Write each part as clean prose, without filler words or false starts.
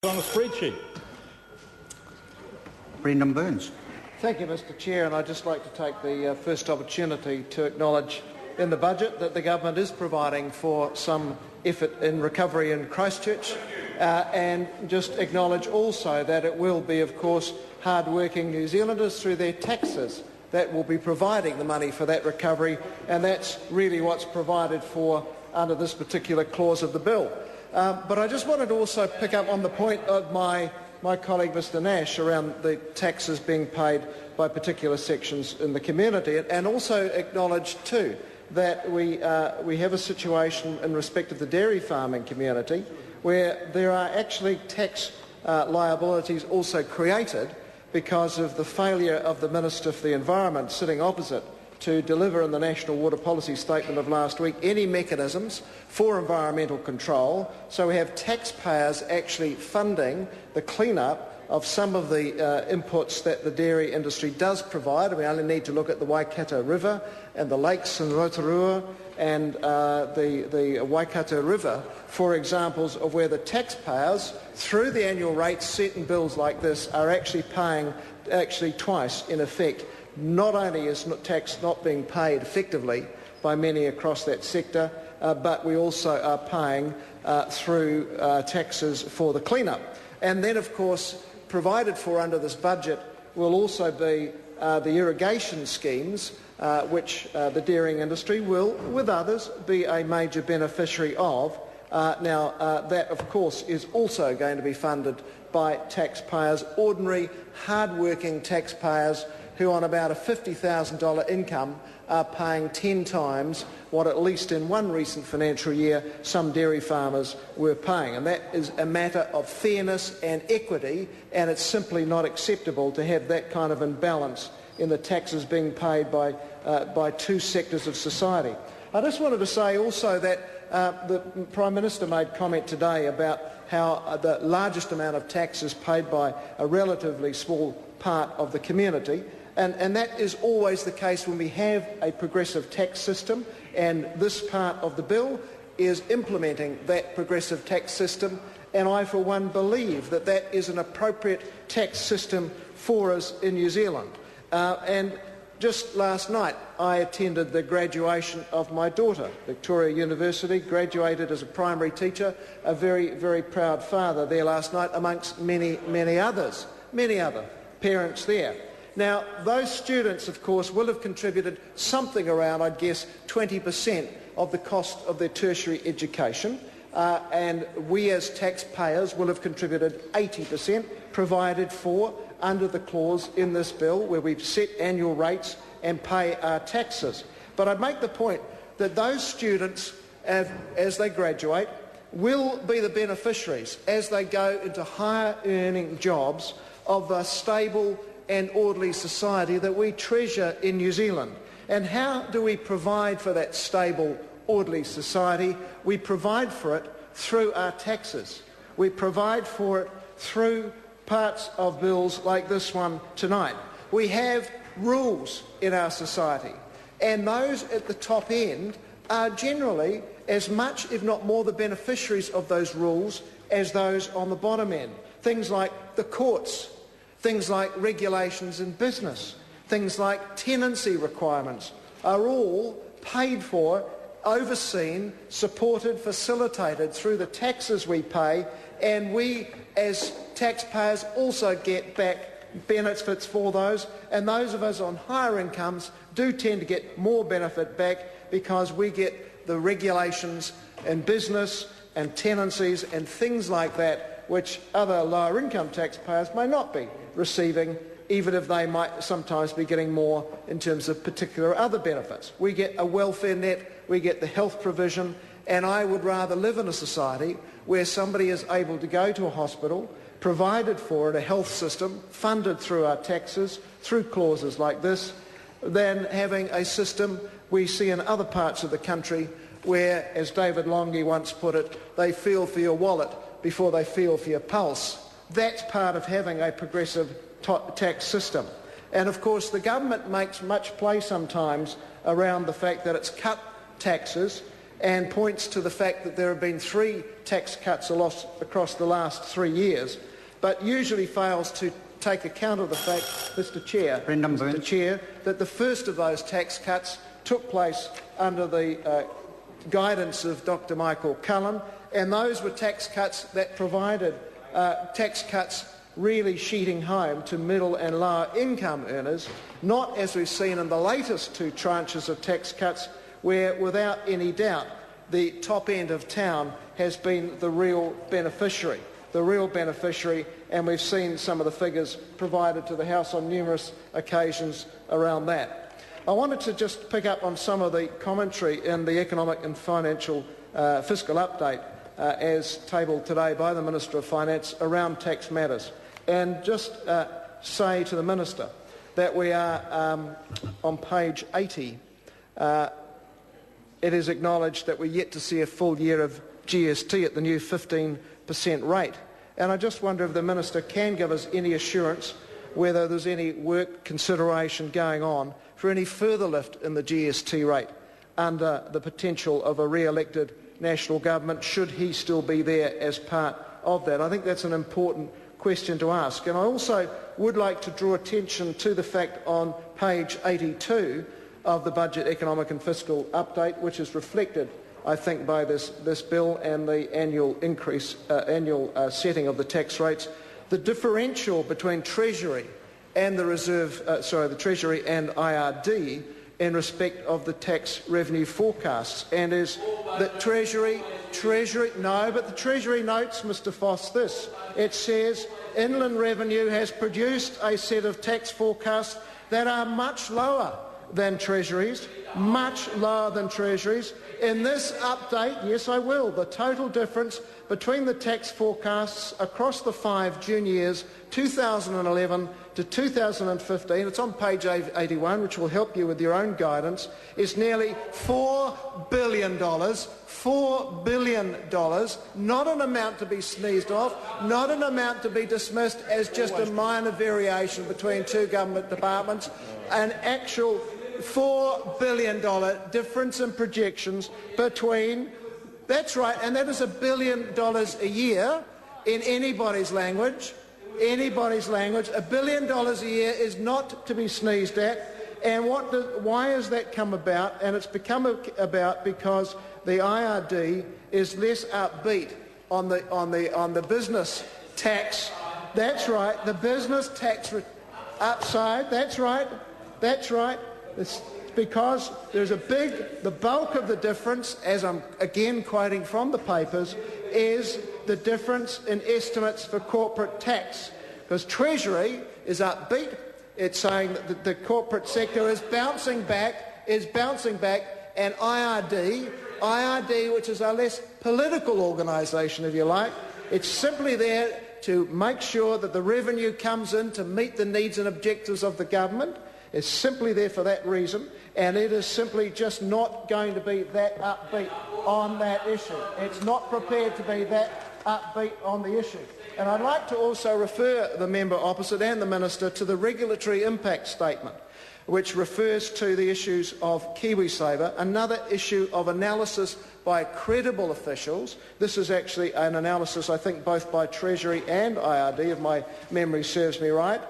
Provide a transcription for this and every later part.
On the spreadsheet. Brendan Burns. Thank you, Mr Chair, and I'd just like to take the first opportunity to acknowledge in the budget that the government is providing for some effort in recovery in Christchurch, and just acknowledge also that it will be, of course, hard-working New Zealanders through their taxes that will be providing the money for that recovery, and that's really what's provided for under this particular clause of the bill. But I just wanted to also pick up on the point of my colleague Mr Nash around the taxes being paid by particular sections in the community, and also acknowledge too that we have a situation in respect of the dairy farming community where there are actually tax liabilities also created because of the failure of the Minister for the Environment sitting opposite to deliver in the National Water Policy Statement of last week any mechanisms for environmental control. So we have taxpayers actually funding the clean-up of some of the inputs that the dairy industry does provide. We only need to look at the Waikato River and the lakes in Rotorua and the Waikato River for examples of where the taxpayers, through the annual rates set in bills like this, are actually paying twice in effect. Not only is tax not being paid effectively by many across that sector, but we also are paying through taxes for the clean-up. And then, of course, provided for under this budget will also be the irrigation schemes, which the dairying industry will, with others, be a major beneficiary of. Now, that, of course, is also going to be funded by taxpayers, ordinary, hard-working taxpayers who on about a $50,000 income are paying 10 times what, at least in one recent financial year, some dairy farmers were paying. And that is a matter of fairness and equity, and it's simply not acceptable to have that kind of imbalance in the taxes being paid by two sectors of society. I just wanted to say also that the Prime Minister made comment today about how the largest amount of tax is paid by a relatively small part of the community. And that is always the case when we have a progressive tax system, and this part of the bill is implementing that progressive tax system, and I for one believe that that is an appropriate tax system for us in New Zealand. And just last night I attended the graduation of my daughter. Victoria University, graduated as a primary teacher, a very, very proud father there last night amongst many other parents there. Now, those students, of course, will have contributed something around, I'd guess, 20% of the cost of their tertiary education, and we as taxpayers will have contributed 80%, provided for under the clause in this bill where we've set annual rates and pay our taxes. But I'd make the point that those students, as they graduate, will be the beneficiaries as they go into higher earning jobs of a stable and orderly society that we treasure in New Zealand. And how do we provide for that stable, orderly society? We provide for it through our taxes. We provide for it through parts of bills like this one tonight. We have rules in our society, and those at the top end are generally as much, if not more, the beneficiaries of those rules as those on the bottom end. Things like the courts, things like regulations in business, things like tenancy requirements are all paid for, overseen, supported, facilitated through the taxes we pay, and we as taxpayers also get back benefits for those, and those of us on higher incomes do tend to get more benefit back because we get the regulations in business and tenancies and things like that which other lower income taxpayers may not be receiving, even if they might sometimes be getting more in terms of particular other benefits. We get a welfare net, we get the health provision, and I would rather live in a society where somebody is able to go to a hospital, provided for in a health system, funded through our taxes, through clauses like this, than having a system we see in other parts of the country where, as David Longy once put it, they feel for your wallet before they feel for your pulse. That's part of having a progressive tax system. And of course the government makes much play sometimes around the fact that it's cut taxes and points to the fact that there have been 3 tax cuts across the last 3 years, but usually fails to take account of the fact, Mr Chair, that the first of those tax cuts took place under the guidance of Dr Michael Cullen, and those were tax cuts that provided tax cuts really sheeting home to middle and lower income earners, not as we've seen in the latest 2 tranches of tax cuts, where without any doubt the top end of town has been the real beneficiary, and we've seen some of the figures provided to the House on numerous occasions around that. I wanted to just pick up on some of the commentary in the Economic and Financial Fiscal Update as tabled today by the Minister of Finance around tax matters, and just say to the Minister that we are on page 80. It is acknowledged that we're yet to see a full year of GST at the new 15% rate, and I just wonder if the Minister can give us any assurance whether there's any work consideration going on for any further lift in the GST rate under the potential of a re-elected national government, should he still be there as part of that. I think that's an important question to ask. And I also would like to draw attention to the fact on page 82 of the Budget Economic and Fiscal Update, which is reflected, I think, by this bill and the annual increase, setting of the tax rates, the differential between Treasury and the Treasury and IRD in respect of the tax revenue forecasts, and is that Treasury notes, Mr Foss, this. It says inland revenue has produced a set of tax forecasts that are much lower than Treasury's, In this update, yes I will, the total difference between the tax forecasts across the 5 June years, 2011 to 2015, it's on page 81, which will help you with your own guidance, is nearly $4 billion. $4 billion, not an amount to be sneezed off, not an amount to be dismissed as just a minor variation between 2 government departments, an actual $4 billion difference in projections between, that's right, and that is $1 billion a year in anybody's language. $1 billion a year is not to be sneezed at. And why has that come about? And it's become about because the IRD is less upbeat on the business tax. That's right, the business tax upside. That's right. It's because there's the bulk of the difference, as I'm again quoting from the papers, is the difference in estimates for corporate tax. Because Treasury is upbeat, it's saying that the corporate sector is bouncing back, and IRD, which is a less political organisation, if you like, it's simply there to make sure that the revenue comes in to meet the needs and objectives of the government. It's simply there for that reason, and it is simply just not going to be that upbeat on that issue. It's not prepared to be that upbeat on the issue. And I'd like to also refer the member opposite and the Minister to the regulatory impact statement, which refers to the issues of KiwiSaver, another issue of analysis by credible officials. This is actually an analysis, I think, both by Treasury and IRD, if my memory serves me right.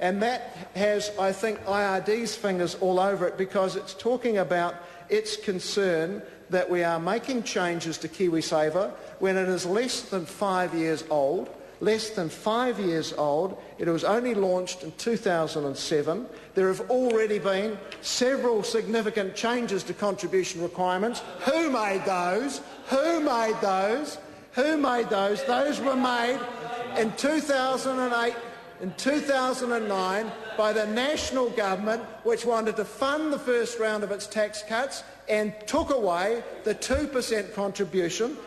And that has, I think, IRD's fingers all over it, because it's talking about its concern that we are making changes to KiwiSaver when it is less than 5 years old. It was only launched in 2007. There have already been several significant changes to contribution requirements. Who made those? Those were made in 2008 and 2009 by the national government, which wanted to fund the first round of its tax cuts and took away the 2% contribution.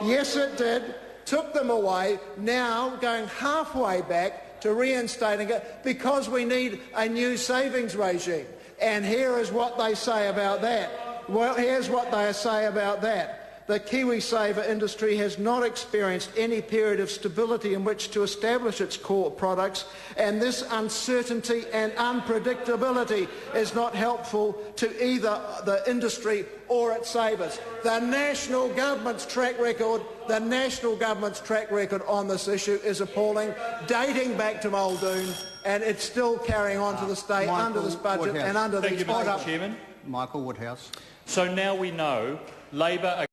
Yes, it did. Took them away, now going halfway back to reinstating it because we need a new savings regime. And here is what they say about that. The KiwiSaver industry has not experienced any period of stability in which to establish its core products, and this uncertainty and unpredictability is not helpful to either the industry or its savers. The national government's track record on this issue is appalling, dating back to Muldoon, and it's still carrying on to this day under this budget Woodhouse. and under these... Thank you, Mr. Chairman. Michael Woodhouse. So now we know Labor are